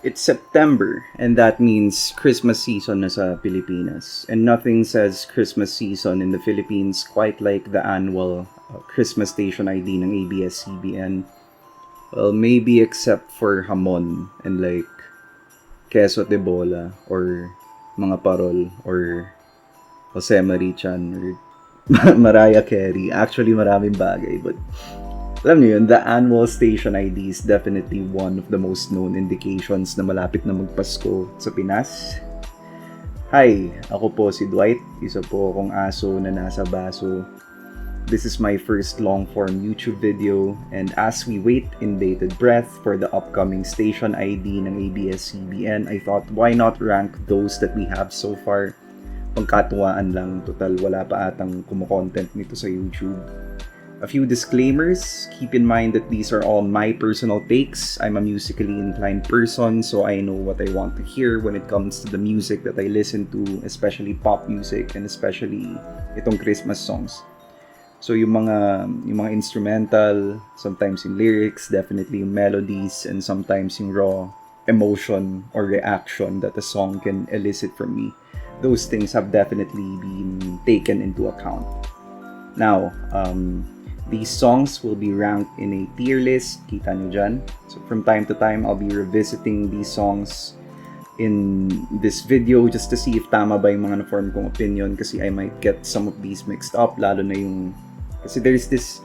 It's September, and that means Christmas season na sa Pilipinas. And nothing says Christmas season in the Philippines quite like the annual Christmas Station ID ng ABS-CBN. Well, maybe except for hamon and like queso de bola or mga parol or Jose Marichan or Mariah Carey. Actually, maraming bagay, but alam niyo yun, the annual station ID is definitely one of the most known indications na malapit na magpasko sa Pinas. Hi, ako po si Dwight, isa po akong aso na nasa baso. This is my first long-form YouTube video, and as we wait in bated breath for the upcoming station ID ng ABS-CBN, I thought why not rank those that we have so far. Pangkatuwaan lang, total wala pa atang kumukontent nito sa YouTube. A few disclaimers. Keep in mind that these are all my personal takes. I'm a musically inclined person, so I know what I want to hear when it comes to the music that I listen to, especially pop music and especially itong Christmas songs. So yung mga instrumental, sometimes yung lyrics, definitely yung melodies, and sometimes yung raw emotion or reaction that a song can elicit from me. Those things have definitely been taken into account. Now, these songs will be ranked in a tier list, kita nyo dyan. So from time to time, I'll be revisiting these songs in this video just to see if tama ba yung mga na-form kong opinion, kasi I might get some of these mixed up, lalo na yung kasi there's this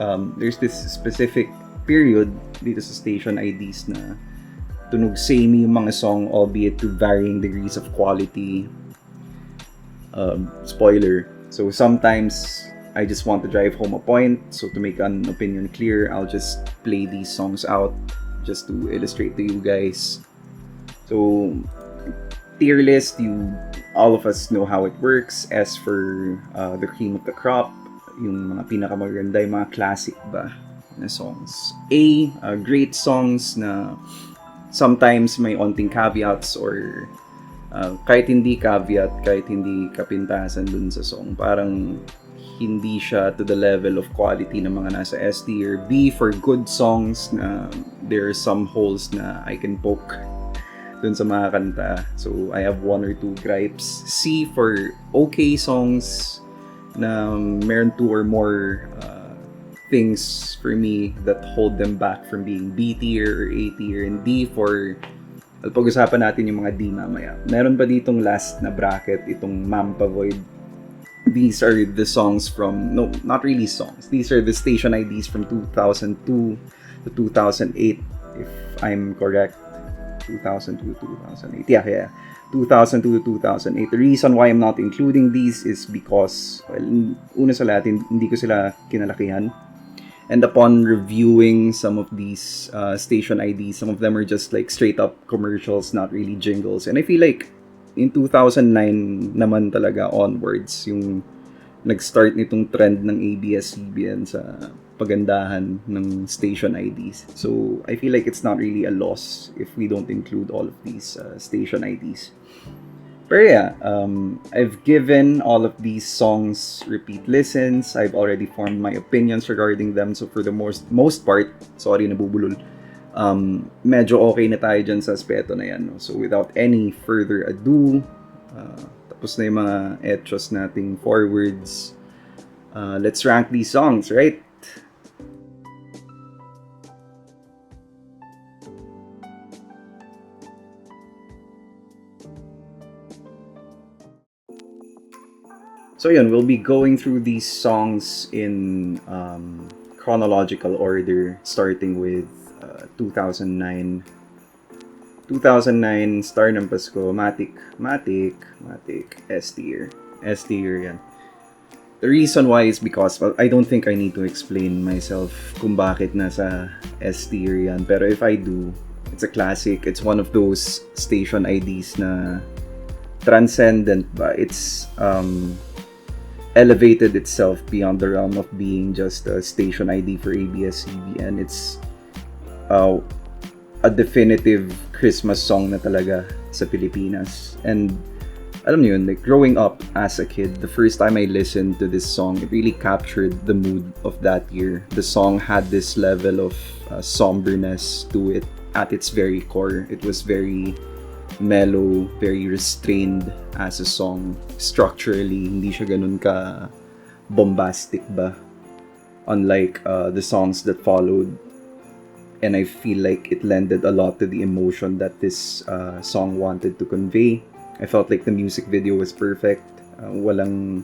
specific period dito sa station IDs na tunog samey yung mga song, albeit to varying degrees of quality. Spoiler. So sometimes I just want to drive home a point, so to make an opinion clear, I'll just play these songs out just to illustrate to you guys. So tier list, all of us know how it works. As for the cream of the crop, yung mga pinakamaganda, yung mga classic ba na songs. Great songs na sometimes may onting caveats or kahit hindi caveat, kahit hindi kapintasan dun sa song, parang hindi siya to the level of quality ng mga nasa S tier. B for good songs na there are some holes na I can poke dun sa mga kanta. So I have one or two gripes. C for okay songs na meron two or more things for me that hold them back from being B tier or A tier. And D for, pag-usapan natin yung mga D mamaya. Meron pa ditong last na bracket, itong Mampa Void. These are the songs from, no, not really songs. These are the station IDs from 2002 to 2008, if I'm correct. 2002 to 2008. Yeah. 2002 to 2008. The reason why I'm not including these is because, well, una sa lahat, hindi ko sila kinalakihan. And upon reviewing some of these station IDs, some of them are just like straight up commercials, not really jingles. And I feel like in 2009 naman talaga onwards, yung nag-start nitong trend ng ABS-CBN sa pagandahan ng station IDs. So I feel like it's not really a loss if we don't include all of these station IDs. Pero yeah, I've given all of these songs repeat listens. I've already formed my opinions regarding them. So for the most part, sorry nabubulol, medyo okay na tayo dyan sa aspeto na yan. No? So without any further ado, tapos na yung mga etchos nating forwards. Let's rank these songs, right? So yun, we'll be going through these songs in chronological order, starting with 2009. 2009, Star ng Pasko, Matic, S tier. S tier yan. The reason why is because, well, I don't think I need to explain myself kung bakit nasa S tier yan. Pero if I do, it's a classic. It's one of those station IDs na transcendent ba. It's elevated itself beyond the realm of being just a station ID for ABS-CBN. It's a definitive Christmas song na talaga sa Pilipinas. And alam niyo yun, like growing up as a kid, the first time I listened to this song, it really captured the mood of that year. The song had this level of somberness to it. at its very core. It was very mellow, very restrained as a song. Structurally, hindi siya ganun ka bombastic ba? Unlike the songs that followed. And I feel like it lended a lot to the emotion that this song wanted to convey. I felt like the music video was perfect. Walang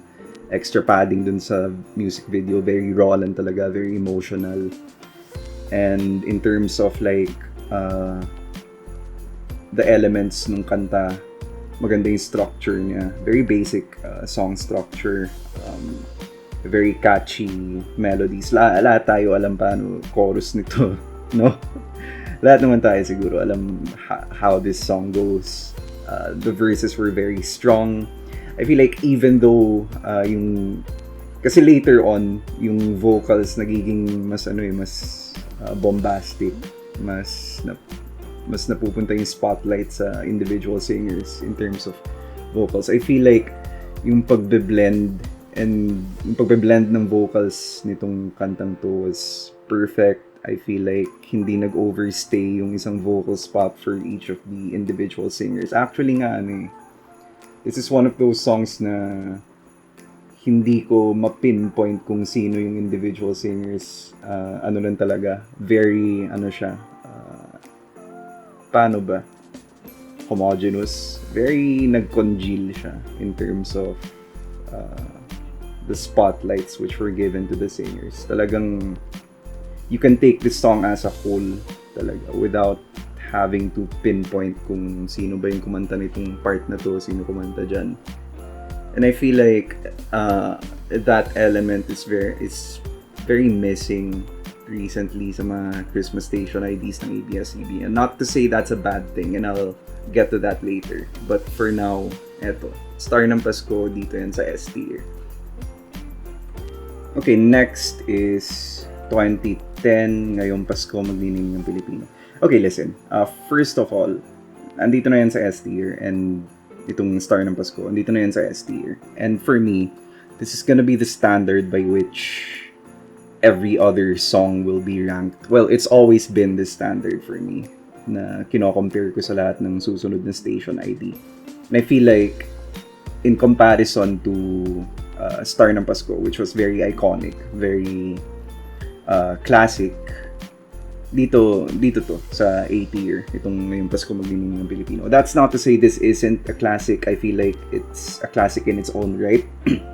extra padding dun sa music video. Very raw lang talaga, very emotional. And in terms of like the elements ng kanta, maganda yung structure niya. Very basic song structure. Very catchy melodies. Lahat tayo alam paano chorus nito, no? Lahat naman tayo siguro alam how this song goes. The verses were very strong. I feel like even though kasi later on yung vocals nagiging mas bombastic, mas napupunta yung spotlight sa individual singers in terms of vocals. I feel like yung pagbe-blend ng vocals nitong kantang to was perfect. I feel like hindi nag-overstay yung isang vocal spot for each of the individual singers. Actually nga, this is one of those songs na hindi ko ma-pinpoint kung sino yung individual singers. Ano lang talaga, very, paano ba? Homogeneous. Very nag-congeal siya in terms of the spotlights which were given to the singers. Talagang you can take this song as a whole talaga without having to pinpoint kung sino ba yung kumanta nitong part na to, sino kumanta dyan. And I feel like that element is very missing recently sa mga Christmas Station IDs ng ABS-CBN. Not to say that's a bad thing, and I'll get to that later. But for now, eto, Star ng Pasko, dito yan sa S tier. Okay, next is 2010, Ngayong Pasko, Magniningning ng Pilipino. Okay, listen. First of all, andito na yan sa S tier, and itong Star ng Pasko, andito na yan sa S tier. And for me, this is gonna be the standard by which every other song will be ranked. Well, it's always been the standard for me na kino-compare ko sa lahat ng susunod na station ID. And I feel like, in comparison to Star ng Pasko, which was very iconic, very classic, dito to sa A tier, itong Ngayong Pasko, Magniningning ng Pilipino. That's not to say this isn't a classic. I feel like it's a classic in its own right. It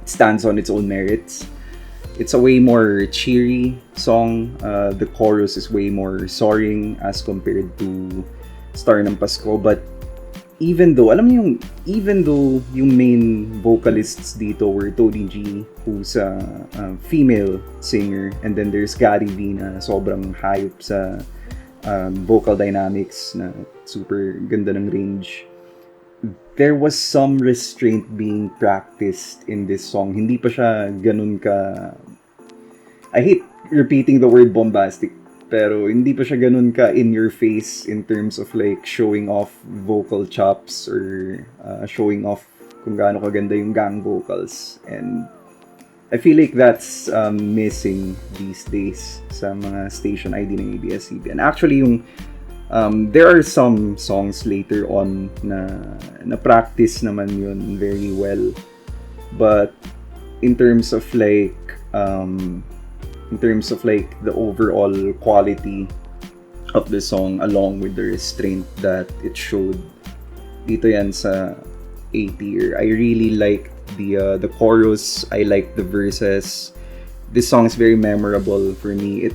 stands on its own merits. It's a way more cheery song. The chorus is way more soaring as compared to Star ng Pasko. But even though yung main vocalists dito were Tony G, who's a female singer, and then there's Gary V na sobrang hayop sa vocal dynamics na super ganda ng range. There was some restraint being practiced in this song. Hindi pa siya ganun ka... I hate repeating the word bombastic, pero hindi pa siya ganun ka in your face in terms of like showing off vocal chops or showing off kung gaano kaganda yung gang vocals. And I feel like that's missing these days sa mga station ID ng ABS-CBN. Actually, there are some songs later on na practice naman yun very well. But in terms of like the overall quality of the song along with the restraint that it showed, dito yan sa A tier. I really like the chorus. I like the verses. This song is very memorable for me.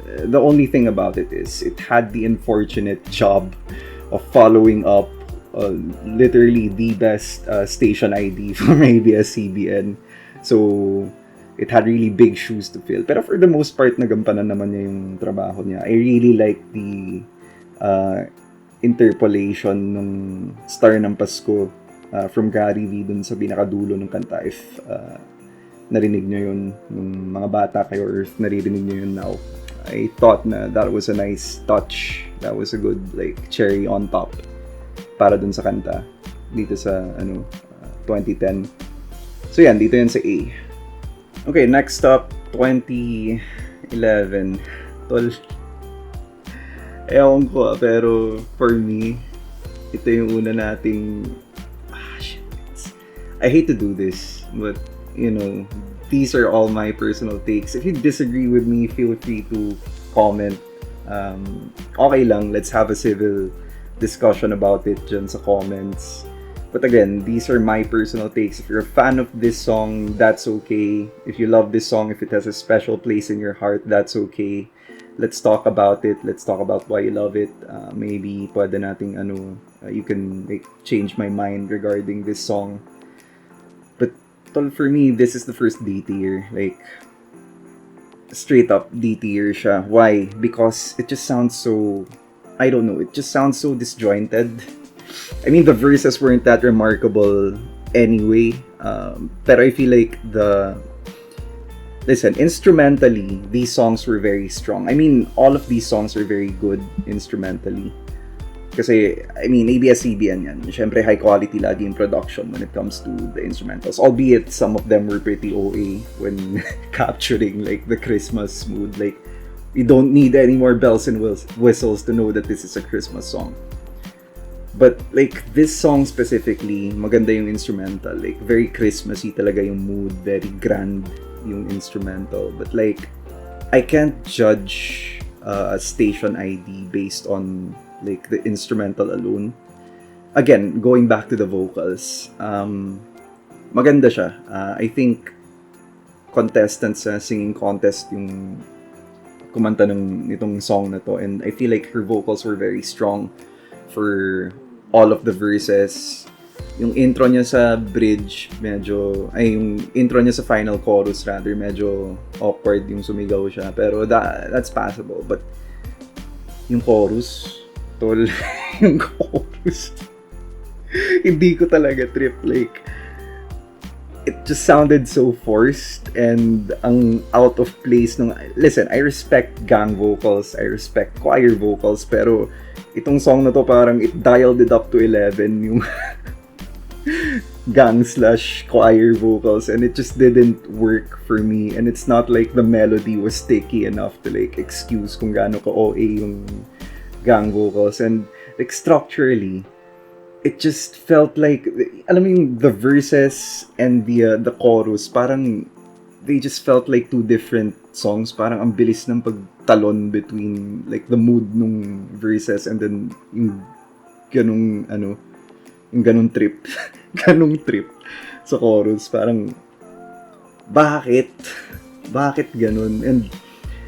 The only thing about it is it had the unfortunate job of following up literally the best station ID from ABS-CBN. So it had really big shoes to fill. Pero for the most part, nagampanan naman niya yung trabaho niya. I really like the interpolation ng Star ng Pasko from Gary V dun sa pinakadulo ng kanta. If narinig niyo yun nung mga bata kayo or if naririnig niyo yun now, I thought na that was a nice touch. That was a good like cherry on top para dun sa kanta dito sa 2010. So yan, dito yan sa A. Okay, next up, 2011. Tol, Ewan ko, pero for me, ito yung una nating... shit. I hate to do this, but, you know, these are all my personal takes. If you disagree with me, feel free to comment. Okay lang, let's have a civil discussion about it dyan sa comments. But again, these are my personal takes. If you're a fan of this song, that's okay. If you love this song, if it has a special place in your heart, that's okay. Let's talk about it. Let's talk about why you love it. Maybe pwede nating you can change my mind regarding this song. But for me, this is the first D tier. Like, straight up D tier siya. Why? Because it just sounds so... I don't know. It just sounds so disjointed. I mean, the verses weren't that remarkable anyway. Pero I feel like Listen, instrumentally, these songs were very strong. I mean, all of these songs are very good instrumentally. Kasi, I mean, ABS-CBN yan. Siyempre, high quality lagi yung production when it comes to the instrumentals. Albeit, some of them were pretty OA when capturing, like, the Christmas mood. Like, you don't need any more bells and whistles to know that this is a Christmas song. But, like, this song specifically, maganda yung instrumental. Like, very Christmassy talaga yung mood. Very grand yung instrumental. But, like, I can't judge a station ID based on, like, the instrumental alone. Again, going back to the vocals, maganda siya. I think contestants sa singing contest yung kumanta nitong song na to, and I feel like her vocals were very strong for all of the verses. Yung intro niya sa bridge, yung intro niya sa final chorus rather, medyo awkward yung sumigaw siya, pero that's passable. But yung chorus, tol, yung chorus, hindi ko talaga trip. Like, it just sounded so forced and ang out of place nung... Listen, I respect gang vocals, I respect choir vocals, pero itong song na to parang it dialed it up to 11 yung gang/choir vocals, and it just didn't work for me. And it's not like the melody was sticky enough to like excuse kung gaano ka OA yung gang vocals. And like structurally, it just felt like, alam mo yung the verses and the chorus, parang they just felt like two different songs. Parang ang bilis ng pagtalon between like the mood nung verses and then yung ganung trip ganung trip sa chorus. Parang bakit ganun? And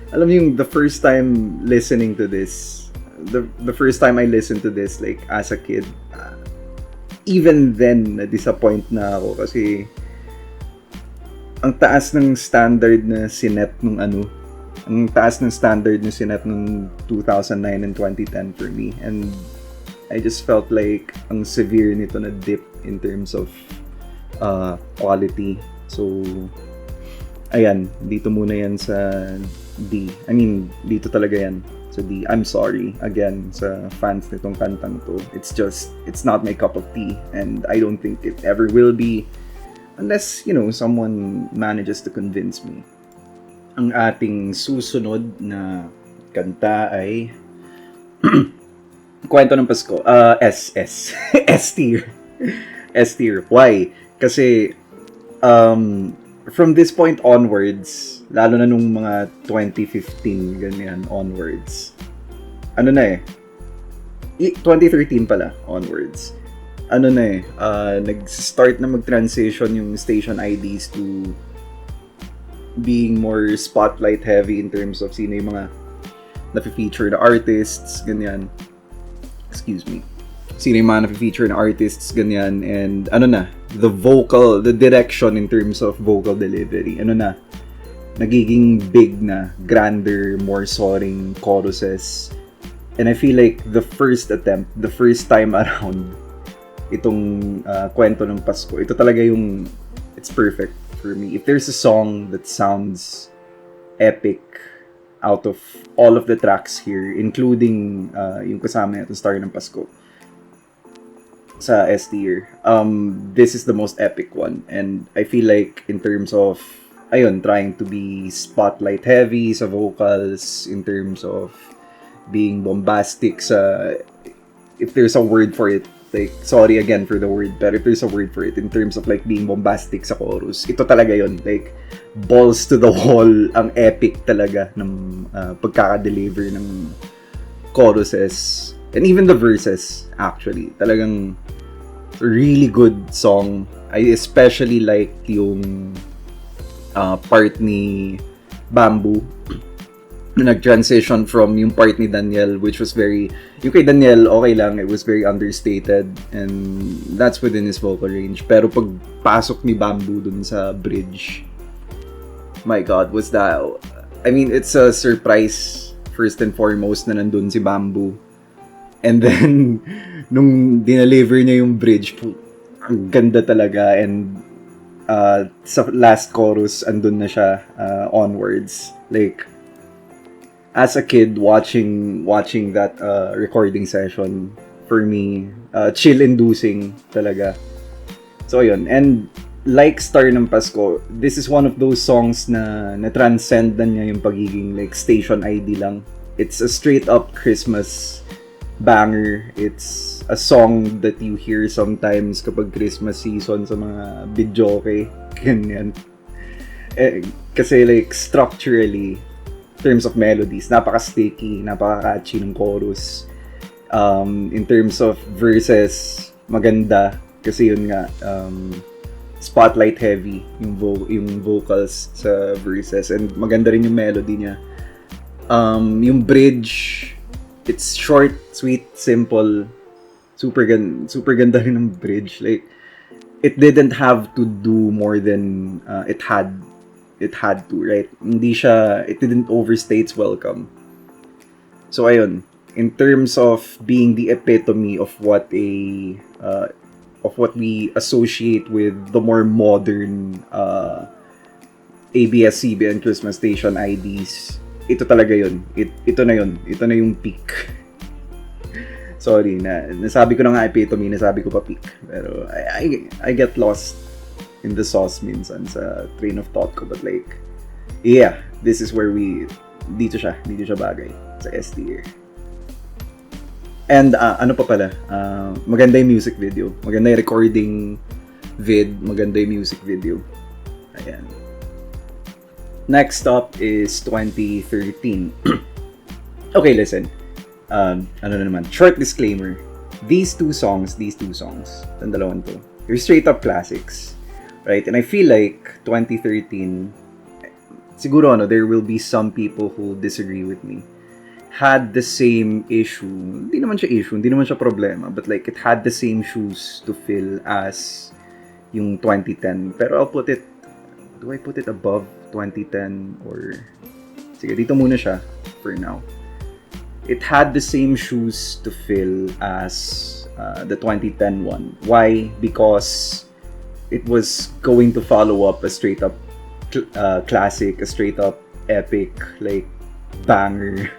alam mo yung the first time listening to this, the first time I listened to this like as a kid, even then na-disappoint na ako kasi ang taas ng standard na sinet nung ang taas ng standard na sinet nung 2009 and 2010 for me, and I just felt like ang severe nito na dip in terms of quality. So ayan, dito muna yan sa D. I mean, dito talaga yan sa D. I'm sorry again sa fans nitong kantang to. It's not my cup of tea, and I don't think it ever will be unless, you know, someone manages to convince me. Ang ating susunod na kanta ay Kwento ng Pasko. S tier. S tier. Why? Kasi from this point onwards, lalo na nung mga 2015 ganyan onwards, 2013 pala onwards, nag-start na mag-transition yung station IDs to being more spotlight heavy in terms of sino yung mga na-feature na artists, ganyan. Excuse me. Sino yung mga na-feature na artists, ganyan. And the direction in terms of vocal delivery, nagiging big na, grander, more soaring choruses. And I feel like the first time around, itong Kwento ng Pasko, ito talaga yung, it's perfect for me. If there's a song that sounds epic out of all of the tracks here, including yung kasama itong Star ng Pasko sa S tier, this is the most epic one. And I feel like in terms of trying to be spotlight heavy sa vocals, in terms of being bombastic sa, if there's a word for it, like, sorry again for the word, pero if there's a word for it, in terms of like being bombastic sa chorus, ito talaga yon, like, balls to the wall, ang epic talaga ng pagkaka-deliver ng choruses, and even the verses, actually, talagang really good song. I especially like yung part ni Bamboo, na nag-transition from yung part ni Daniel, which was very, yung kay Daniel, okay lang, it was very understated, and that's within his vocal range. Pero pag pasok ni Bamboo dun sa bridge, my God, was that, I mean, it's a surprise, first and foremost, na nandun si Bamboo. And then, nung dineliver niya yung bridge, ang ganda talaga, and sa last chorus, andun na siya, onwards. Like, as a kid watching that recording session, for me, chill-inducing talaga. So yun, and like Star ng Pasko, this is one of those songs na transcend na niya yung pagiging like station ID lang. It's a straight up Christmas banger. It's a song that you hear sometimes kapag Christmas season sa mga videoke, ganyan. Kasi like structurally, terms of melodies, napaka-sticky, napaka-catchy ng chorus. In terms of verses, maganda. Kasi yun nga, spotlight heavy yung vocals sa verses. And maganda rin yung melody niya. Yung bridge, it's short, sweet, simple. Super ganda rin ng bridge. Like, it didn't have to do more than it had to, right? It didn't overstay its welcome. So ayun, in terms of being the epitome of what we associate with the more modern ABS-CBN Christmas Station IDs, ito talaga yun. Ito na yun. Ito na yung peak. Sorry, nasabi ko na nga epitome, nasabi ko pa peak. Pero I get lost in the sauce minsan sa train of thought ko, but like, yeah, this is where dito siya bagay sa S tier. And ano pa pala, maganda yung music video, maganda yung recording maganda yung music video. Ayan. Next up is 2013. Okay, listen, ano na naman, short disclaimer, these two songs, ang dalawang to, they're straight up classics. Right? And I feel like 2013, siguro there will be some people who disagree with me, had the same issue. Hindi naman siya problema, but like it had the same shoes to fill as yung 2010. Pero do I put it above 2010 or, sige, dito muna siya for now. It had the same shoes to fill as the 2010 one. Why? Because it was going to follow up a straight up classic, a straight up epic, like, banger.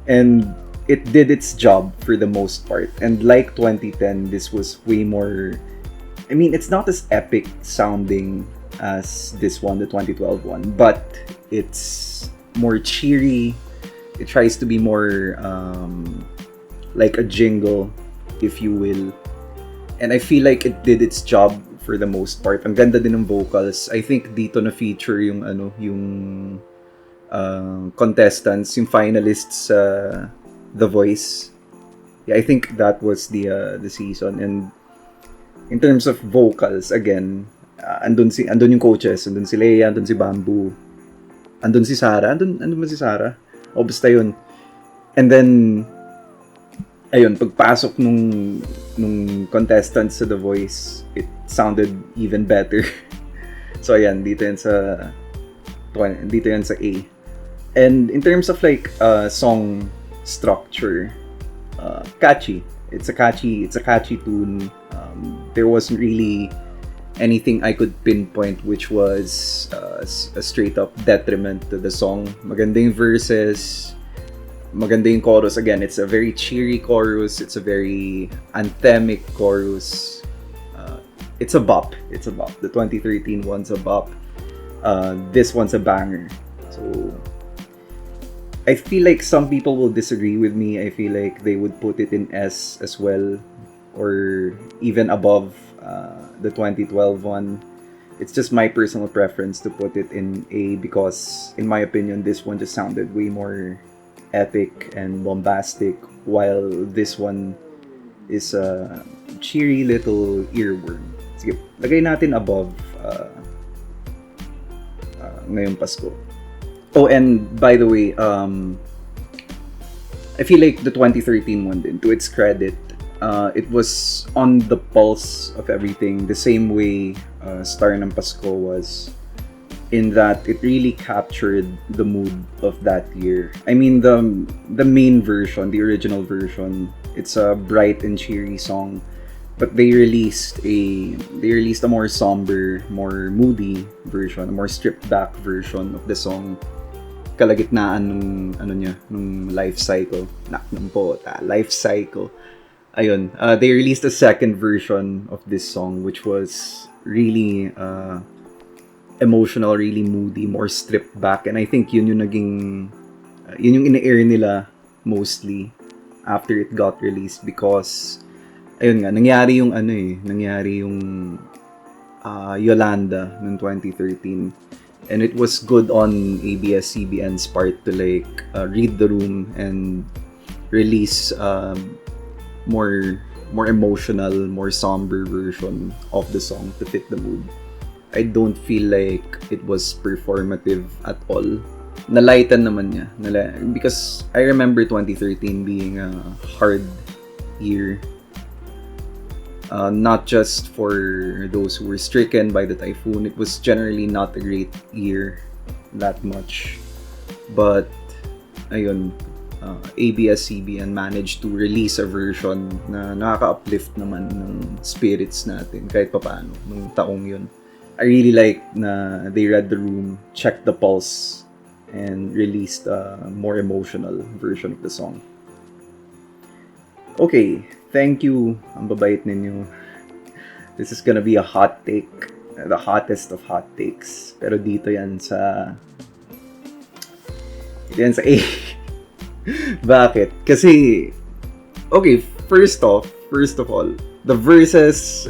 And it did its job for the most part. And like 2010, this was way more, I mean, it's not as epic sounding as this one, the 2012 one, but it's more cheery. It tries to be more like a jingle, if you will. And I feel like it did its job for the most part. Ang ganda din ng vocals. I think dito na feature yung contestants, yung finalists sa The Voice. Yeah, I think that was the season. And in terms of vocals, again, andun yung coaches, andun si Leia, andun si Bamboo, andun si Sarah, andun ba si Sarah? O basta yun. And then ayun, pagpasok nung contestants sa The Voice, it sounded even better. So ayan, dito yan sa A. And in terms of like song structure, catchy. It's a catchy tune. There wasn't really anything I could pinpoint which was a straight up detriment to the song. Maganda yung verses, maganda yung chorus. Again, it's a very cheery chorus. It's a very anthemic chorus. It's a bop. The 2013 one's a bop. This one's a banger. So, I feel like some people will disagree with me. I feel like they would put it in S as well, or even above the 2012 one. It's just my personal preference to put it in A because, in my opinion, this one just sounded way more epic and bombastic, while this one is a cheery little earworm. Sige, lagay natin above Ngayong Pasko. Oh, and by the way, I feel like the 2013 one din, to its credit, it was on the pulse of everything, the same way Star ng Pasko was, in that it really captured the mood of that year. I mean, the main version, the original version, it's a bright and cheery song, but they released a more somber, more moody version, a more stripped back version of the song, kalagitnaan nung life cycle. Life cycle. Ayun, they released a second version of this song, which was really emotional, really moody, more stripped back, and I think yun yung in-air nila mostly after it got released, because ayun nga, nangyari yung Yolanda noong 2013, and it was good on ABS-CBN's part to like read the room and release more emotional, more somber version of the song to fit the mood. I don't feel like it was performative at all. Nalighten naman niya. Because I remember 2013 being a hard year. Not just for those who were stricken by the typhoon. It was generally not a great year that much. But, ayun, ABS-CBN managed to release a version na nakaka-uplift naman ng spirits natin kahit papaano nung taong yun. I really like na they read the room, checked the pulse, and released a more emotional version of the song. Okay, thank you, ang babait ninyo. This is gonna be a hot take, the hottest of hot takes. Pero dito yan sa A. Bakit? Kasi, okay, first of all, the verses,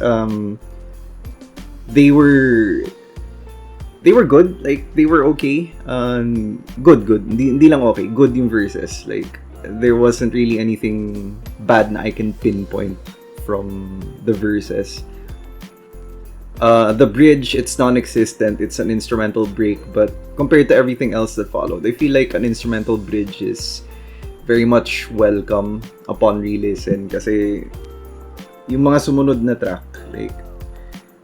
they were good, like they were okay. Good. Hindi lang okay, good yung verses. Like there wasn't really anything bad na I can pinpoint from the verses. The bridge, it's non-existent. It's an instrumental break, but compared to everything else that followed, I feel like an instrumental bridge is very much welcome upon re-listen, kasi yung mga sumunod na track, like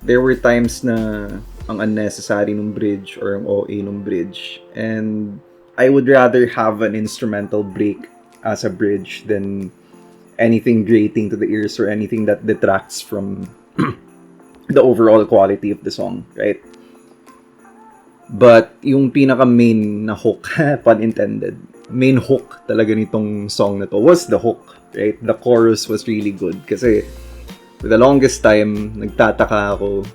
there were times na ang unnecessary nung bridge or ang OA nung bridge, and I would rather have an instrumental break as a bridge than anything grating to the ears or anything that detracts from the overall quality of the song, right? But yung pinaka main na hook, pun intended, main hook talaga nitong song na to was the hook, right? The chorus was really good kasi for the longest time, nagtataka ako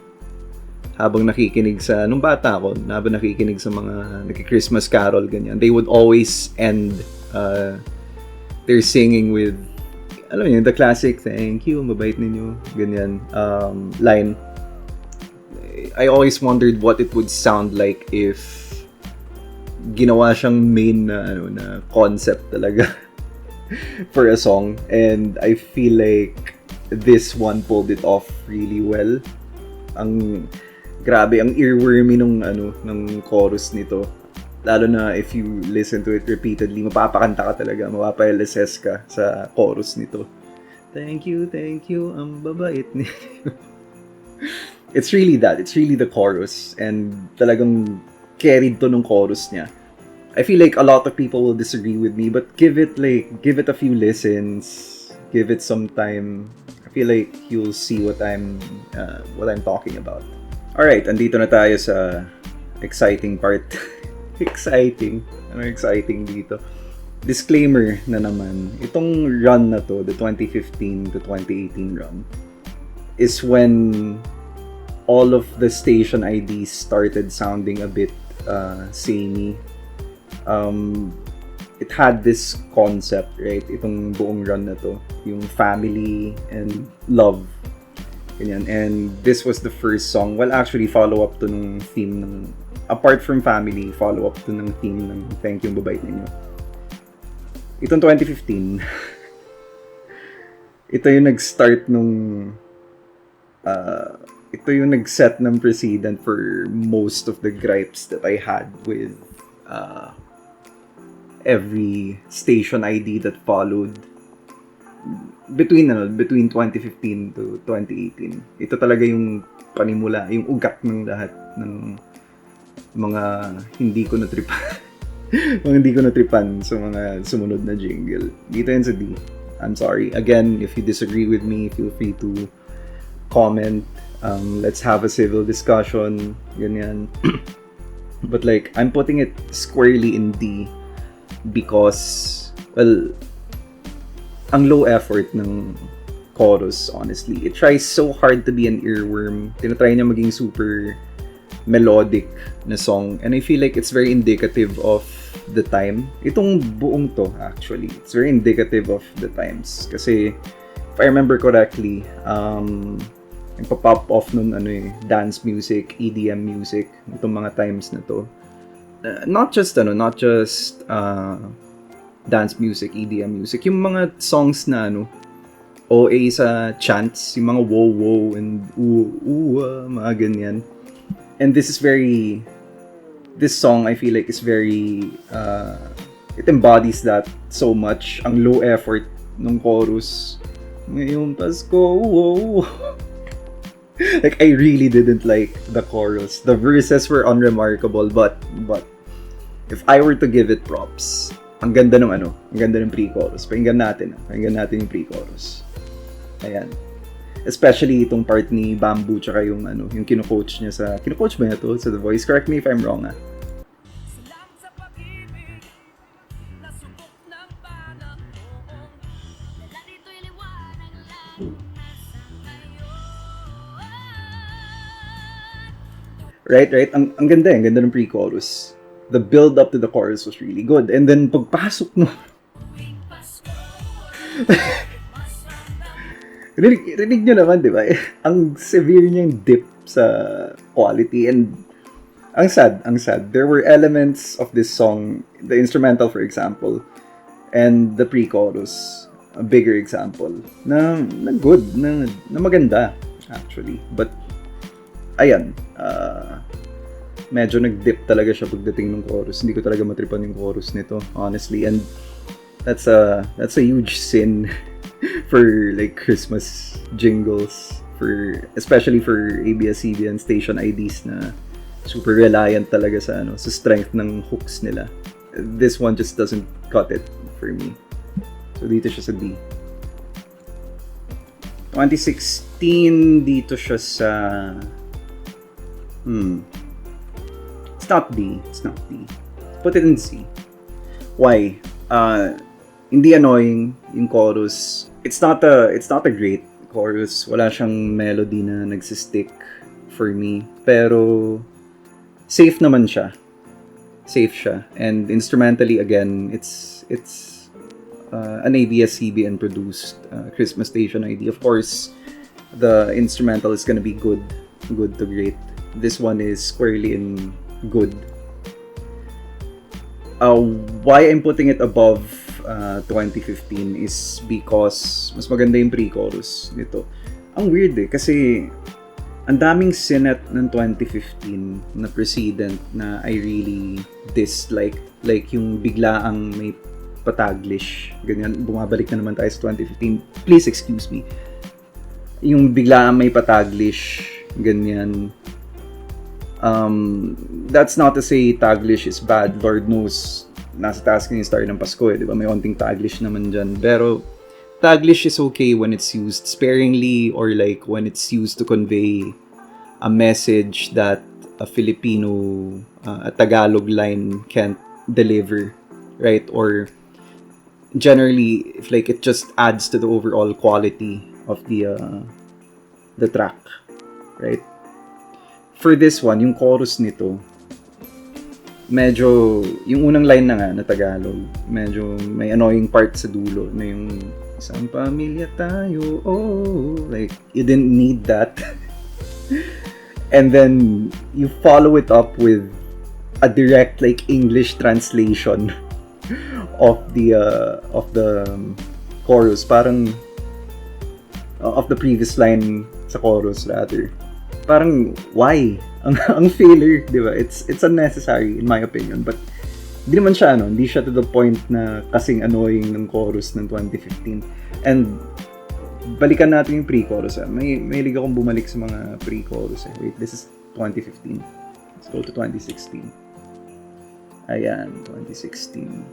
habang nakikinig sa, nung bata ako, habang nakikinig sa mga nagki-Christmas carol, ganyan. They would always end their singing with, alam niyo, the classic, thank you, mabait ninyo, ganyan, line. I always wondered what it would sound like if ginawa siyang main na concept talaga for a song, and I feel like this one pulled it off really well. Grabe ang earwormy ng chorus nito. Lalo na if you listen to it repeatedly, mapapakanta ka talaga, mapapa-LSS ka sa chorus nito. Thank you, ang babait niyo. It's really that. It's really the chorus, and talagang carried to ng chorus niya. I feel like a lot of people will disagree with me, but give it a few listens, give it some time. I feel like you'll see what I'm talking about. Alright, andito na tayo sa exciting part. Exciting? Ano exciting dito? Disclaimer na naman, itong run na to, the 2015 to 2018 run, is when all of the station IDs started sounding a bit samey. it had this concept, right? Itong buong run na to, yung family and love. Ganyan. And this was the first song. Well, actually, follow-up to nung theme ng... Apart from family, follow-up to ng theme ng Thank You, Babait, Ninyo. Itong 2015, ito yung nag-start nung... ito yung nag-set ng precedent for most of the gripes that I had with every station ID that followed between 2015 to 2018. Ito talaga yung panimula, yung ugat ng lahat ng mga hindi ko natripan. Mga hindi ko natripan sa mga sumunod na jingle. Dito yan sa D. I'm sorry. Again, if you disagree with me, feel free to comment. Let's have a civil discussion. Ganyan. But like, I'm putting it squarely in D because, well, ang low effort ng chorus, honestly. It tries so hard to be an earworm. Tinatry niya maging super melodic na song. And I feel like it's very indicative of the time. Itong buong to, actually. It's very indicative of the times. Kasi, if I remember correctly, nagpa-pop off nun dance music, EDM music, itong mga times na to. Not just dance music, EDM music, yung mga songs na OA sa chants, yung mga wow wow and mga ganyan. And this song I feel like is very it embodies that so much. Ang low effort ng chorus, Ngayong Pasko, wow. Like, I really didn't like the chorus. The verses were unremarkable, but if I were to give it props, ang ganda ng pre-chorus. Pakinggan natin yung pre-chorus. Ayan. Especially itong part ni Bamboo tsaka yung kino-coach niya kino-coach ba niya to sa The Voice? Correct me if I'm wrong, ah. Right? Ang ganda ng pre-chorus. The build up to the chorus was really good. And then pagpasok no. Rinig nyo naman, di ba? Ang severe niyang dip sa quality and ang sad. There were elements of this song, the instrumental for example, and the pre-chorus, a bigger example, na good, na maganda actually. But ayan, medyo nag-dip talaga siya pagdating ng chorus. Hindi ko talaga matripan yung chorus nito, honestly. And that's a huge sin for like Christmas jingles, especially for ABS-CBN station IDs na super reliant talaga sa strength ng hooks nila. This one just doesn't cut it for me. So dito siya sa D. 2016 dito siya sa It's not D. Put it in C. Why? Hindi annoying yung chorus. It's not a great chorus. Wala siyang melody na nagsistick for me. Pero safe naman siya. Safe siya. And instrumentally again, it's an ABS-CBN produced Christmas Station ID. Of course, the instrumental is gonna be good to great. This one is squarely in good. Why I'm putting it above 2015 is because mas maganda yung pre-chorus nito. Ang weird kasi ang daming sinet ng 2015 na precedent na I really dislike. Like yung biglaang may pataglish. Ganyan, bumabalik na naman tayo sa 2015. Please excuse me. Yung biglaang may pataglish, ganyan. That's not to say taglish is bad. Lord knows, nasa taas yung star ng Pasko di ba? May onting taglish naman dyan. Pero taglish is okay when it's used sparingly or like when it's used to convey a message that a Filipino, a Tagalog line can't deliver, right? Or generally, if like it just adds to the overall quality of the track, right? For this one, yung chorus nito, medyo, yung unang line na nga na Tagalog, medyo may annoying part sa dulo na yung Isang Pamilya Tayo, oh, like, you didn't need that. And then, you follow it up with a direct, like, English translation of the chorus, parang, of the previous line sa chorus, rather. Parang, why? Ang failure, di ba? It's unnecessary, in my opinion, but hindi siya to the point na kasing annoying ng chorus ng 2015. And balikan natin yung pre-chorus. May hilig akong bumalik sa mga pre-chorus. Wait, this is 2015. Let's go to 2016. Ayan, 2016.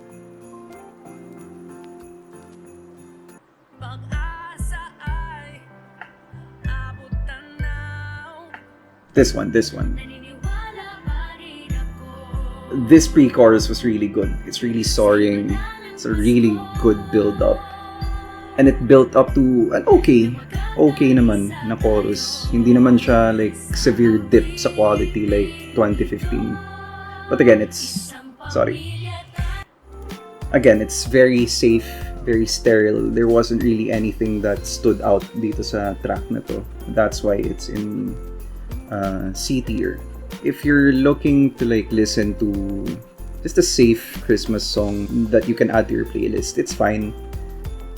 This one. This pre-chorus was really good. It's really soaring. It's a really good build-up. And it built up to an okay naman na chorus. Hindi naman siya like severe dip sa quality like 2015. But again, it's very safe, very sterile. There wasn't really anything that stood out dito sa track na to. That's why it's in C tier. If you're looking to like listen to just a safe Christmas song that you can add to your playlist, it's fine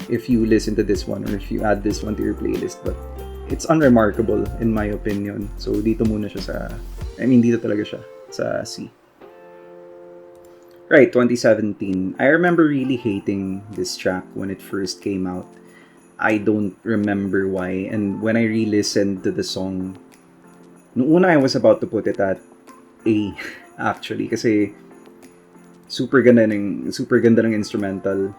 if you listen to this one or if you add this one to your playlist, but it's unremarkable in my opinion. So dito talaga siya sa C. Right, 2017. I remember really hating this track when it first came out. I don't remember why, and when I re-listened to the song, noong una I was about to put it at A, actually, kasi super ganda ng instrumental.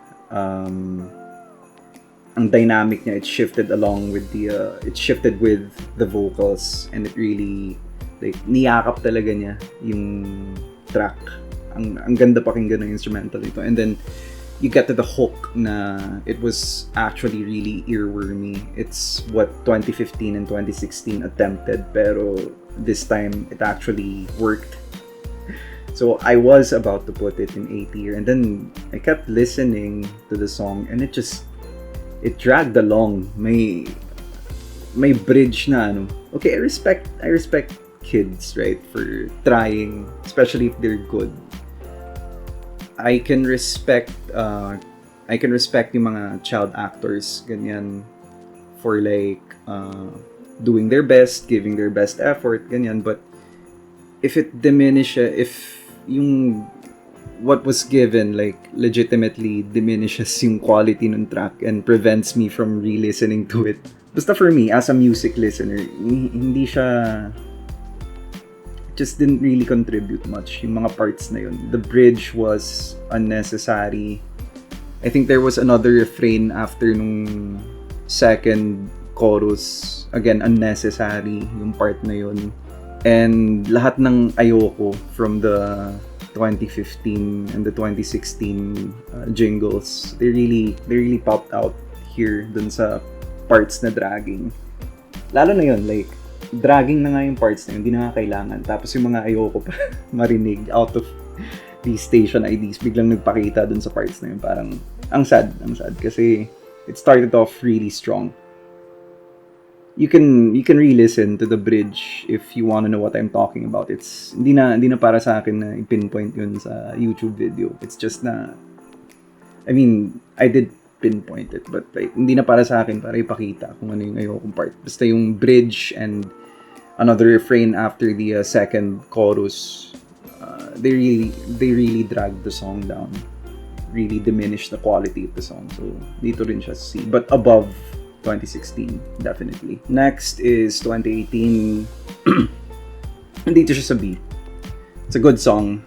Ang dynamic niya, it shifted with the vocals, and it really, like, niyakap talaga niya yung track. Ang ganda pakinggan ng instrumental nito. And then, you get to the hook na it was actually really earwormy. It's what 2015 and 2016 attempted, pero this time it actually worked. So I was about to put it in A tier, and then I kept listening to the song, and it dragged along. May bridge na ano. Okay, I respect kids, right, for trying, especially if they're good. I can respect yung mga child actors, ganyan, for like doing their best, giving their best effort, ganyan. But if yung what was given like legitimately diminishes yung quality ng track and prevents me from re-listening to it. Basta for me, as a music listener, hindi siya, just didn't really contribute much yung mga parts na yun. The bridge was unnecessary. I think there was another refrain after nung second chorus. Again, unnecessary yung part na yun. And lahat ng ayoko from the 2015 and the 2016 jingles, they really popped out here dun sa parts na dragging. Lalo na yun, like, dragging na nga yung parts na yun, hindi na nga kailangan. Tapos yung mga ayoko pa marinig out of these station IDs, biglang nagpakita dun sa parts na yun. Parang, ang sad. Kasi it started off really strong. You can re-listen to the bridge if you want to know what I'm talking about. It's hindi na para sa akin na i-pinpoint yun sa YouTube video. It's just na, I mean, I did pinpoint it, but like, hindi na para sa akin para ipakita kung ano yung ayokong part. Basta yung bridge and another refrain after the second chorus, they really dragged the song down, really diminished the quality of the song. So dito rin siya C, but above 2016 definitely. Next is 2018. Dito siya sa B. It's a good song.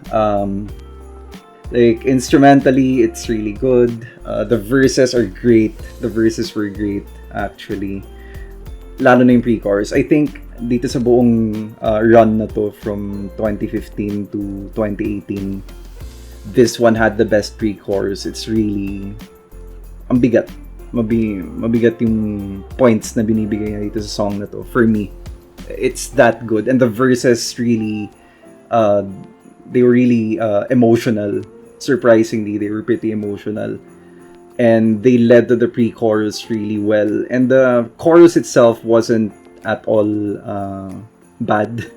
Like, instrumentally, it's really good. The verses are great. The verses were great, actually. Lalo na yung pre-chorus. I think, dito sa buong run na to from 2015 to 2018, this one had the best pre-chorus. It's really, ang bigat. Mabigat yung points na binibigay niya dito sa song na to. For me, it's that good. And the verses really they were really emotional. Surprisingly, they were pretty emotional. And they led to the pre-chorus really well. And the chorus itself wasn't at all bad.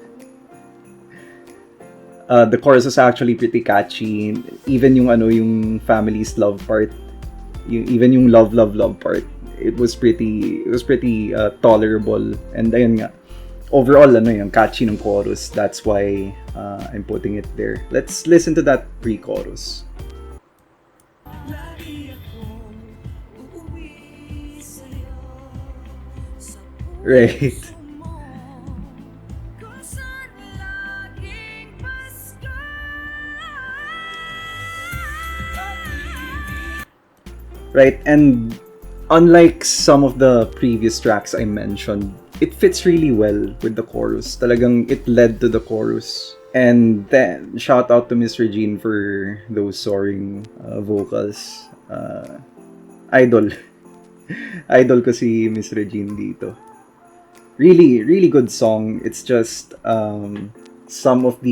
The chorus was actually pretty catchy. Even yung family's love part, even yung love part, it was pretty tolerable. And ayun nga, overall yung catchy ng chorus. That's why I'm putting it there. Let's listen to that pre-chorus. Right. Right, and unlike some of the previous tracks I mentioned, it fits really well with the chorus. Talagang it led to the chorus. And then, shout out to Miss Regine for those soaring vocals. Idol. Idol ko si Miss Regine dito. Really, really good song. It's just some of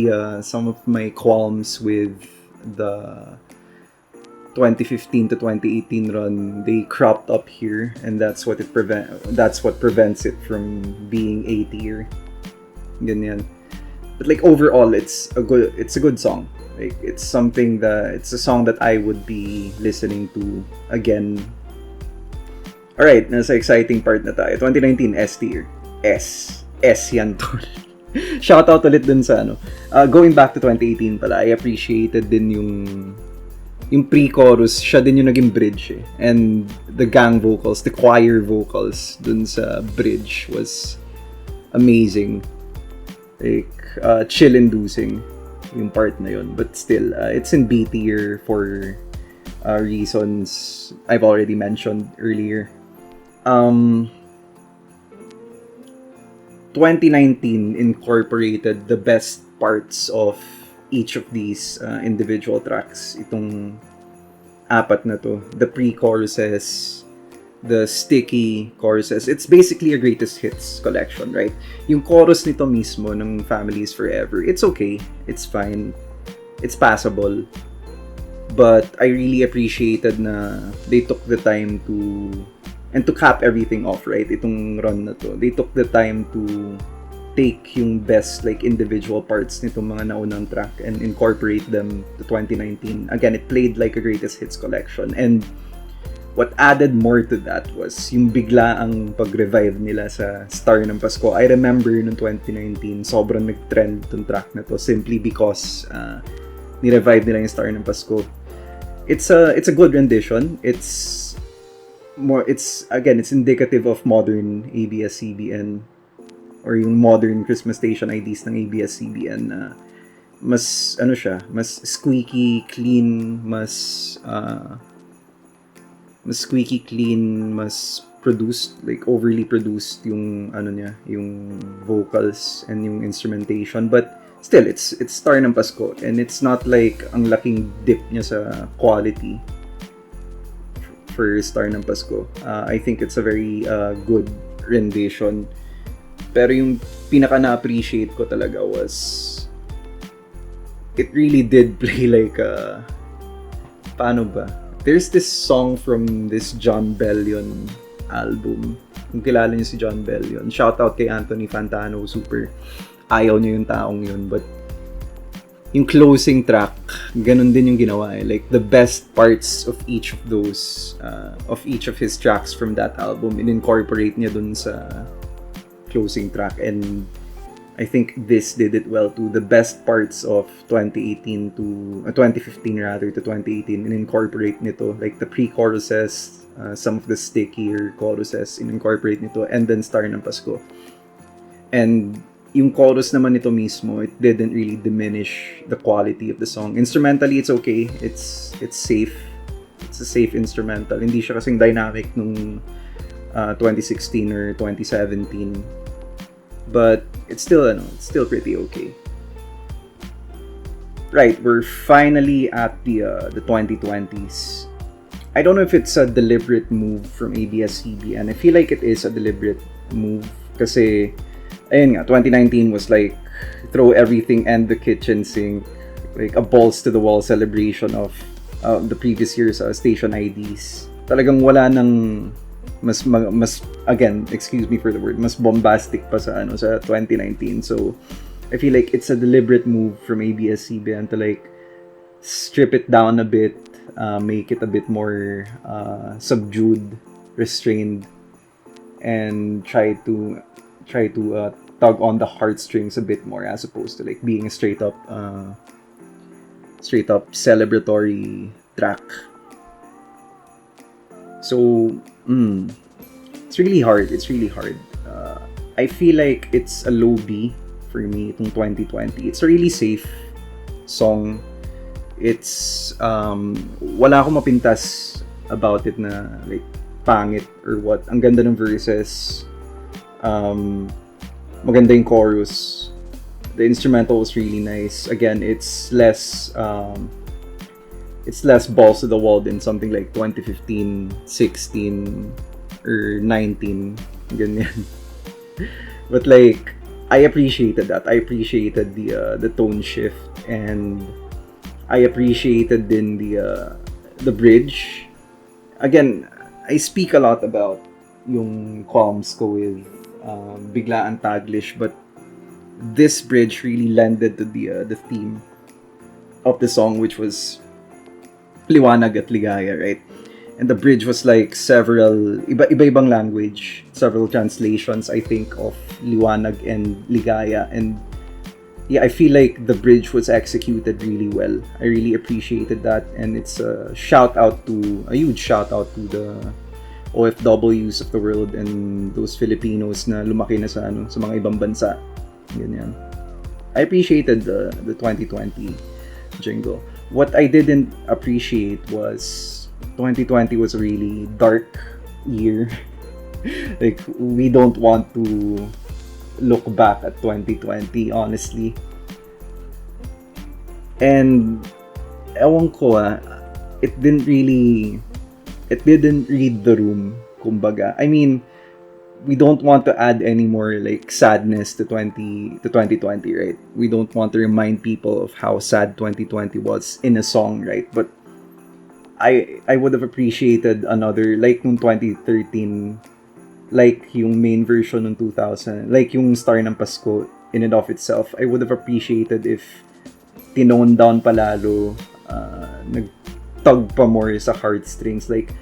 my qualms with the 2015 to 2018 run, they cropped up here, and that's what prevents it from being A-tier. Ganyan. But like overall, it's a good song. Like it's a song that I would be listening to again. Alright, nasa exciting part na tayo. 2019 S tier. S yan tol. Shout out ulit dun sa going back to 2018 pala, I appreciated din yung pre-chorus, siya din yung naging bridge eh. And the gang vocals, the choir vocals dun sa bridge was amazing. Like, chill-inducing yung part na yun. But still, it's in B tier for reasons I've already mentioned earlier. 2019 incorporated the best parts of each of these individual tracks. Itong apat na to. The pre-choruses, the sticky choruses. It's basically a greatest hits collection, right? Yung chorus nito mismo ng Families Forever, it's okay. It's fine. It's passable. But I really appreciated na they took the time to cap everything off, right? Itong run na to. They took the time to take yung best like individual parts nitong mga naunang track and incorporate them to 2019. Again, it played like a greatest hits collection. And what added more to that was yung bigla ang pag-revive nila sa Star ng Pasko. I remember noong 2019, sobrang nag-trend itong track na to simply because ni-revive nila yung Star ng Pasko. It's a good rendition. It's indicative of modern ABS-CBN or yung modern Christmas Station IDs ng ABS-CBN na mas squeaky clean, mas produced, like overly produced yung yung vocals and yung instrumentation, but still it's Star ng Pasko, and it's not like ang laking dip niya sa quality for Star ng Pasko. I think it's a very good rendition. Pero yung pinaka na-appreciate ko talaga was it really did play like paano ba? There's this song from this John Bellion album. Kung kilala niyo si John Bellion, shout out kay Anthony Fantano, super ayaw niya yung taong yun, but yung closing track, ganun din yung ginawa eh. Like the best parts of each of those of each of his tracks from that album, in-incorporate niya dun sa closing track, and I think this did it well too. The best parts of 2018 to 2015 rather to 2018, in-incorporate nito, like the pre-choruses, some of the stickier choruses, in-incorporate nito, and then Star ng Pasko. And yung chorus naman nito mismo, it didn't really diminish the quality of the song. Instrumentally, it's okay. It's safe. It's a safe instrumental. Hindi siya kasing dynamic nung 2016 or 2017. But it's still pretty okay. Right, we're finally at the 2020s. I don't know if it's a deliberate move from ABS-CBN. I feel like it is a deliberate move kasi ayun nga, 2019 was like throw everything and the kitchen sink, like a balls to the wall celebration of the previous year's station IDs. Talagang wala nang mas again, excuse me for the word, mas bombastic pa sa sa 2019. So I feel like it's a deliberate move from ABS-CBN to like strip it down a bit, make it a bit more subdued, restrained, and try to tug on the heartstrings a bit more, as opposed to like being a straight up celebratory track. So it's really hard. I feel like it's a low B for me itong 2020. It's a really safe song. It's wala akong mapintas about it na like pangit or what. Ang ganda ng verses. Maganda yung chorus. The instrumental was really nice. Again, it's less balls to the wall than something like 2015, 16, or 19. Ganyan. But like, I appreciated that. I appreciated the tone shift, and I appreciated din the bridge. Again, I speak a lot about yung qualms ko with biglaan taglish, but this bridge really lended to the theme of the song, which was Liwanag at Ligaya, right? And the bridge was like several iba-ibang language, several translations, I think, of Liwanag and Ligaya. And yeah, I feel like the bridge was executed really well. I really appreciated that, and it's a huge shout out to the OFWs of the world and those Filipinos na lumaki na sa mga ibang bansa. Ganyan. I appreciated the 2020 jingle. What I didn't appreciate was 2020 was a really dark year. Like, we don't want to look back at 2020, honestly. And ewan ko, it didn't read the room, kumbaga. I mean, we don't want to add any more like sadness to 2020, right? We don't want to remind people of how sad 2020 was in a song, right? But I would have appreciated another, like nung 2013, like yung main version ng 2000, like yung Star ng Pasko in and of itself. I would have appreciated if tinone down palalo, nagtug pa more sa heartstrings. Like,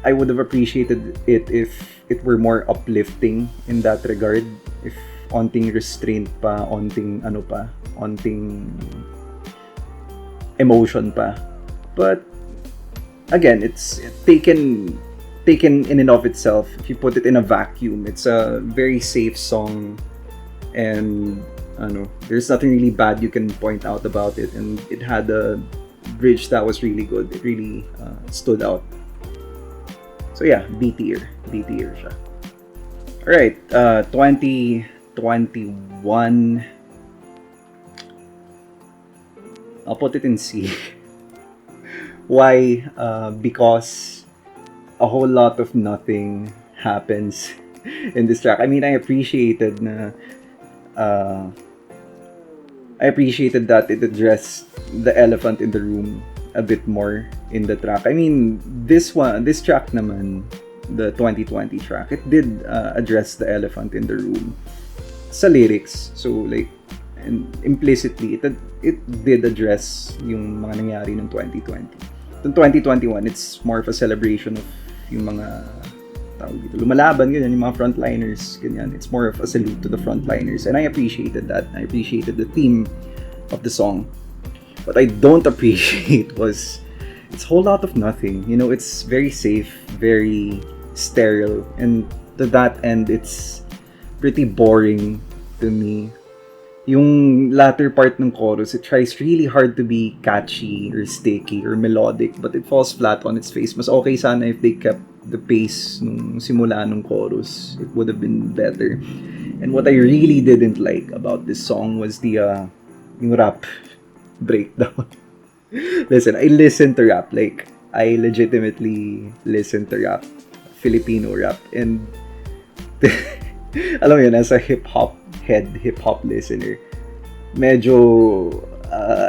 I would have appreciated it if it were more uplifting in that regard. If onting restraint pa, onting emotion pa. But again, it's taken in and of itself. If you put it in a vacuum, it's a very safe song, and there's nothing really bad you can point out about it. And it had a bridge that was really good. It really stood out. So yeah, B tier siya. Alright, 2021. I'll put it in C. Why? Because a whole lot of nothing happens in this track. I mean, I appreciated that it addressed the elephant in the room a bit more in the track. I mean, this track naman, the 2020 track, it did address the elephant in the room sa lyrics. So like, and implicitly, it did address yung mga nangyari ng 2020. Yung 2021, it's more of a celebration of yung mga lumalaban, ganyan, yung mga frontliners, ganyan. It's more of a salute to the frontliners, and I appreciated that. I appreciated the theme of the song. What I don't appreciate was it's a whole lot of nothing. It's very safe, very sterile, and to that end, it's pretty boring to me. Yung latter part ng chorus, it tries really hard to be catchy or sticky or melodic, but it falls flat on its face. Mas okay sana if they kept the pace nung simula nung chorus. It would have been better. And what I really didn't like about this song was yung rap breakdown. Listen, I listen to rap. Like, I legitimately listen to rap. Filipino rap. And alam mo yun, as a hip-hop listener, medyo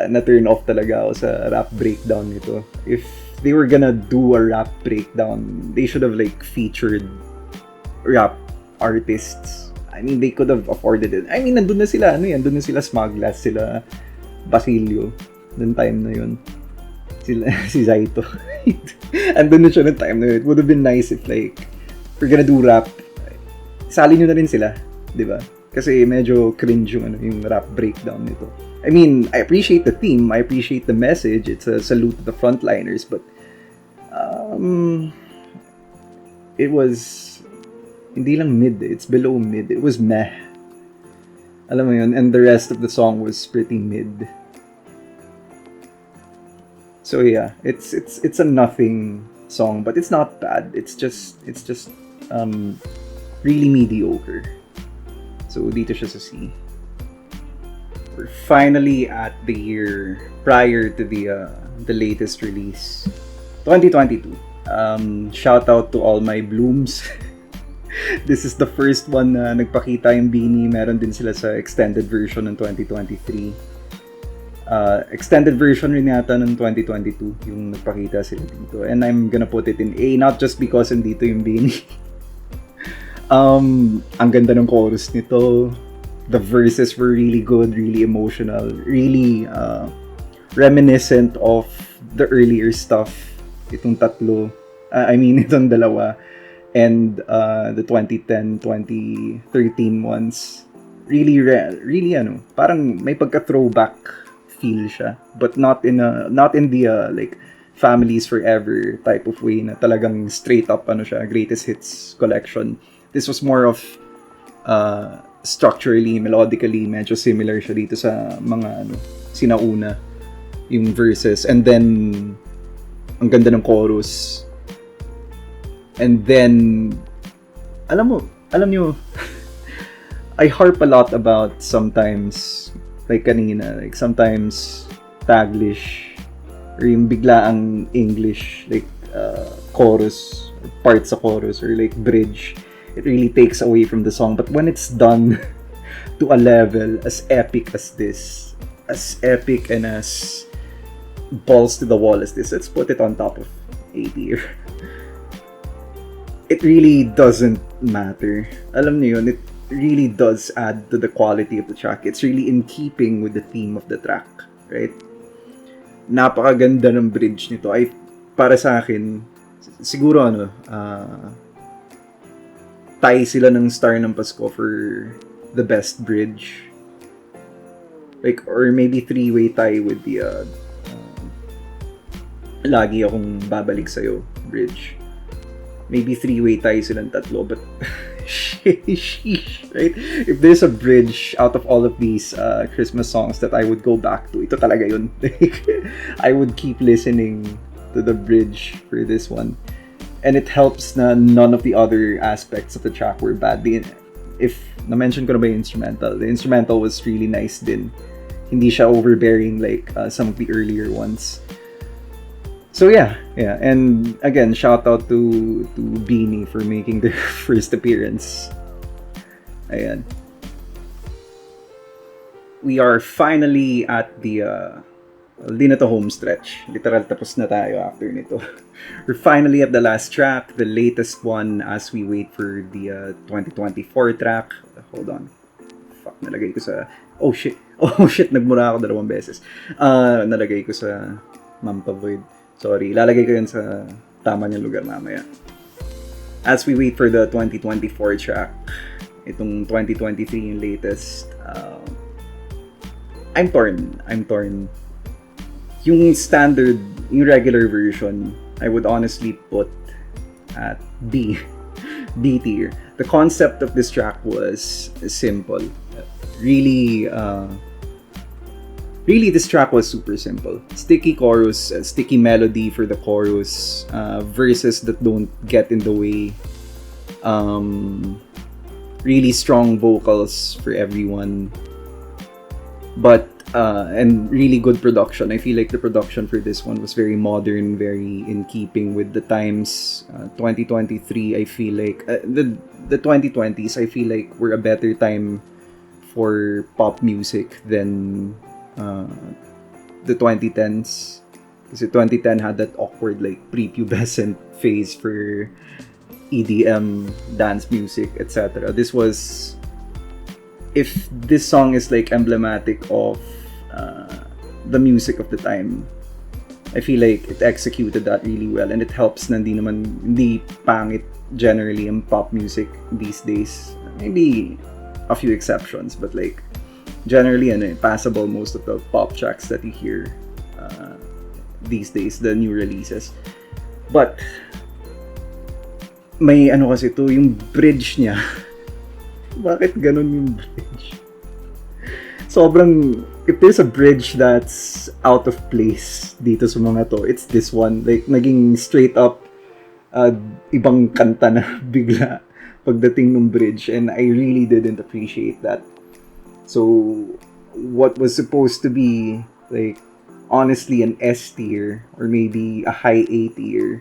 na-turn off talaga ako sa rap breakdown nito. If they were gonna do a rap breakdown, they should have like featured rap artists. I mean, they could have afforded it. I mean, nandun na sila, nandun na sila Smaglass, sila Basilio, noong time na yun. Sila, si Zaito. Andun na siya noong time na yun. It would have been nice if like, we're gonna do rap, sali nyo na rin sila, di ba? Kasi medyo cringe yung rap breakdown nito. I mean, I appreciate the theme, I appreciate the message, it's a salute to the frontliners, but it was hindi lang mid, it's below mid. It was meh. Alam mo yun, and the rest of the song was pretty mid. So yeah, it's a nothing song, but it's not bad. It's just really mediocre. So dito siya sa C. We're finally at the year prior to the latest release, 2022. Shout out to all my blooms. This is the first one na nagpakita yung Bini. Meron din sila sa extended version ng 2023. Extended version rin yata ng 2022 yung nagpakita sila dito. And I'm gonna put it in A, not just because andito yung Bini. Ang ganda ng chorus nito. The verses were really good, really emotional, really reminiscent of the earlier stuff. Itong tatlo. Itong dalawa. And the 2010, 2013 ones. Really, parang may pagka-throwback feel siya. But not in the like Families Forever type of way na talagang straight up greatest hits collection. This was more of structurally, melodically, medyo similar siya dito sa mga sinauna yung verses. And then ang ganda ng chorus. And then alam nyo, I harp a lot about sometimes, like kanina, like sometimes Taglish or yung biglaang English, like chorus, or parts sa chorus, or like bridge. It really takes away from the song. But when it's done to a level as epic as this, as epic and as balls to the wall as this, let's put it on top of A tier. It really doesn't matter. Alam niyo yun, it really does add to the quality of the track. It's really in keeping with the theme of the track, right? Napakaganda ng bridge nito. Para sa akin, siguro tie sila ng Star ng Pasko for the best bridge. Like, or maybe three-way tie with the Lagi Akong Babalik Sa'yo bridge. Maybe three-way tie silang tatlo, but sheesh, right? If there's a bridge out of all of these Christmas songs that I would go back to, ito talaga yun. I would keep listening to the bridge for this one. And it helps na none of the other aspects of the track were bad. If na-mention ko na ba yung instrumental, the instrumental was really nice din. Hindi siya overbearing like some of the earlier ones. So yeah, and again, shout out to Bini for making their first appearance. Ayan. We are finally at the di na to home stretch. Literal tapos na tayo after nito. We're finally at the last track, the latest one as we wait for the 2024 track. Hold on. Fuck, nalagay ko sa... Oh shit, nagmura ako 2 beses. Nalagay ko sa Mampa Void. Sorry, lalagay ko yun sa tama niyang lugar mamaya. As we wait for the 2024 track, itong 2023 yung latest, I'm torn. Yung standard, yung regular version, I would honestly put at B tier. The concept of this track was simple. Really, this track was super simple. Sticky chorus, sticky melody for the chorus, verses that don't get in the way, really strong vocals for everyone, but and really good production. I feel like the production for this one was very modern, very in keeping with the times. 2023, I feel like the 2020s, I feel like were a better time for pop music than the 2010s. Kasi 2010 had that awkward like prepubescent phase for EDM, dance music, etc. This was, if this song is like emblematic of the music of the time, I feel like it executed that really well, and it helps na hindi pangit generally in pop music these days. Maybe a few exceptions, but like generally passable most of the pop tracks that you hear these days, the new releases. But may kasi to, yung bridge niya. Bakit ganun yung bridge? Sobrang, if there's a bridge that's out of place dito sa mga to, it's this one. Like, naging straight up ibang kanta na bigla pagdating ng bridge, and I really didn't appreciate that. So, what was supposed to be, like, honestly an S tier, or maybe a high A tier,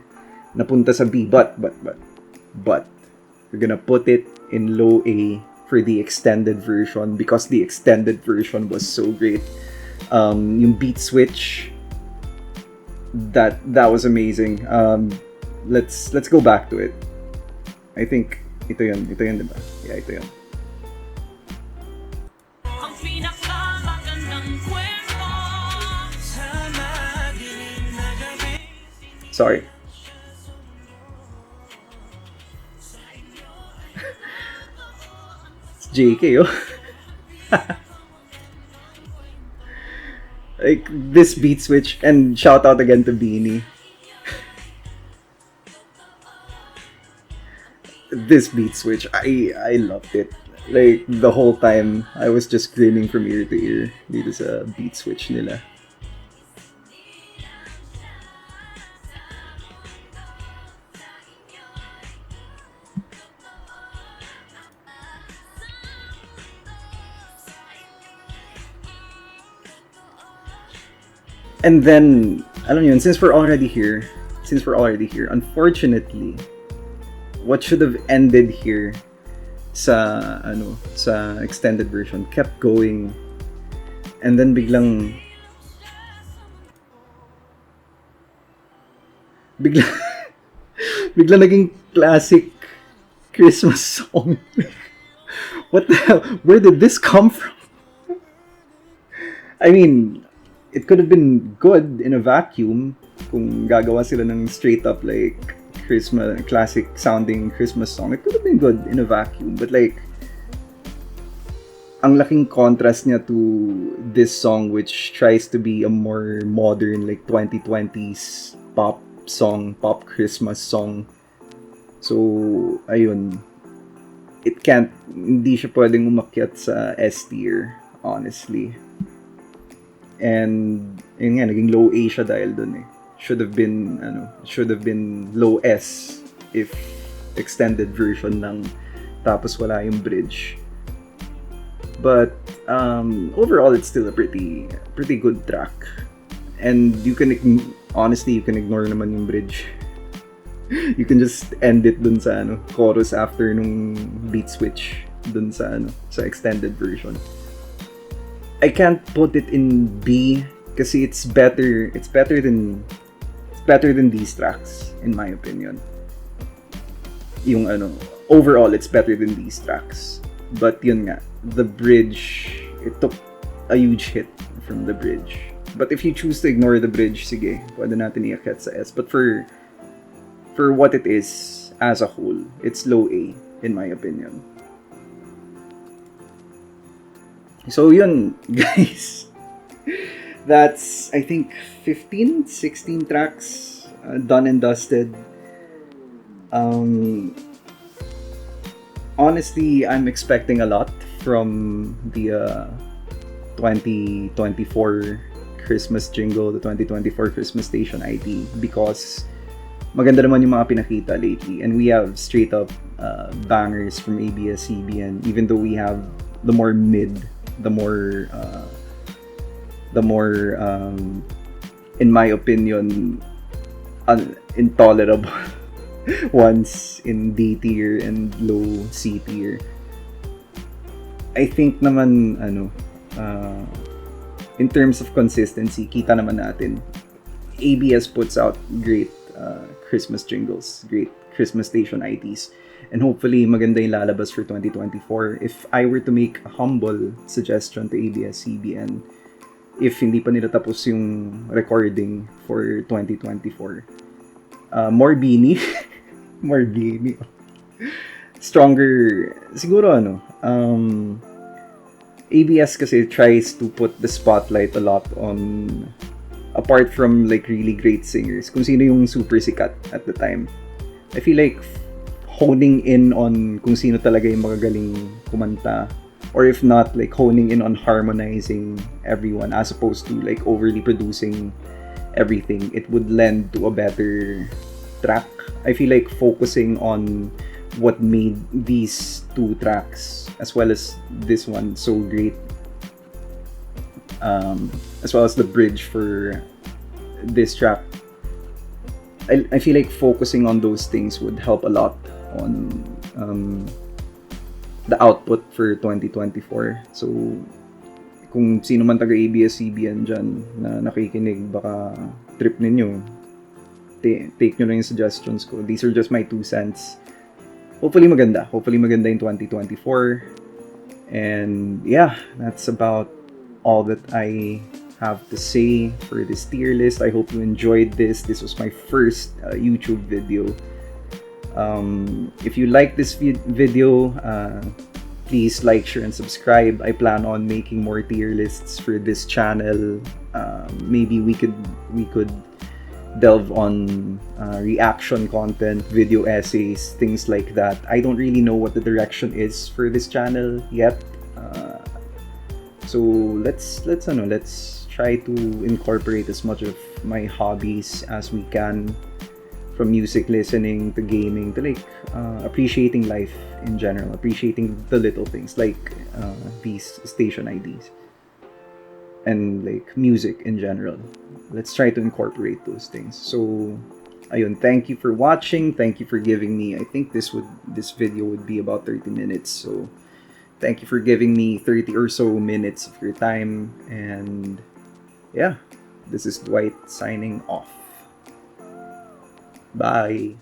napunta sa B, but, we're gonna put it in low A for the extended version, because the extended version was so great. Yung beat switch, that was amazing. Let's go back to it. I think ito yun, diba? Yeah, ito yun. Sorry. It's JK, oh. Like, this beat switch, and shout out again to Bini. This beat switch, I loved it. Like, the whole time, I was just grinning from ear to ear dito sa beat switch nila. And then, alam niyo, since we're already here, unfortunately, what should have ended here sa extended version kept going, and then bigla naging classic Christmas song. What the hell? Where did this come from? I mean, it could have been good in a vacuum kung gagawa sila ng straight up like Christmas, classic sounding Christmas song. It could have been good in a vacuum, but like, ang laking contrast niya to this song, which tries to be a more modern, like 2020s pop song, pop Christmas song. So, ayun, hindi siya pwedeng umakyat sa S tier, honestly. And yun nga, naging low A siya dahil dun eh. Should have been low S if extended version lang, tapos wala yung bridge. But overall, it's still a pretty good track. And you can ignore naman yung bridge. You can just end it dun sa chorus after nung beat switch dun sa extended version. I can't put it in B kasi it's better than these tracks, in my opinion. Yung overall, it's better than these tracks. But yun nga, the bridge, it took a huge hit from the bridge. But if you choose to ignore the bridge, sige, pwede natin iakyat sa S. But for what it is as a whole, it's low A, in my opinion. So yun, guys. That's, I think, 16 tracks done and dusted. Honestly, I'm expecting a lot from the 2024 Christmas jingle, the 2024 Christmas Station ID, because maganda naman yung mga pinakita lately, and we have straight up bangers from ABS-CBN, even though we have the more mid, the more in my opinion intolerable ones in D tier and low C tier. I think naman, uh, in terms of consistency, kita naman natin, ABS puts out great Christmas jingles, great Christmas station ITs. And hopefully, maganda yung lalabas for 2024. If I were to make a humble suggestion to ABS-CBN, if hindi pa nila tapos yung recording for 2024, more Bini. More Bini. Stronger, siguro ABS kasi tries to put the spotlight a lot on, apart from like really great singers, kung sino yung super sikat at the time. I feel like honing in on kung sino talaga yung magagaling kumanta, or if not, like honing in on harmonizing everyone as opposed to like overly producing everything, it would lend to a better track. I feel like focusing on what made these two tracks as well as this one so great, as well as the bridge for this track, I feel like focusing on those things would help a lot on the output for 2024. So kung sino man taga ABS-CBN dyan na nakikinig, baka trip ninyo, take nyo na yung suggestions ko. These are just my 2 cents. Hopefully maganda yung 2024. And yeah, that's about all that I have to say for this tier list. I hope you enjoyed this. This was my first YouTube video. If you like this video, please like, share, and subscribe. I plan on making more tier lists for this channel. Maybe we could delve on reaction content, video essays, things like that. I don't really know what the direction is for this channel yet. So let's try to incorporate as much of my hobbies as we can, from music listening to gaming to like appreciating life in general, appreciating the little things like these station IDs and like music in general. Let's try to incorporate those things. So ayun, thank you for watching, thank you for giving me, I think this video would be about 30 minutes, so thank you for giving me 30 or so minutes of your time. And yeah, this is Dwight signing off. Bye.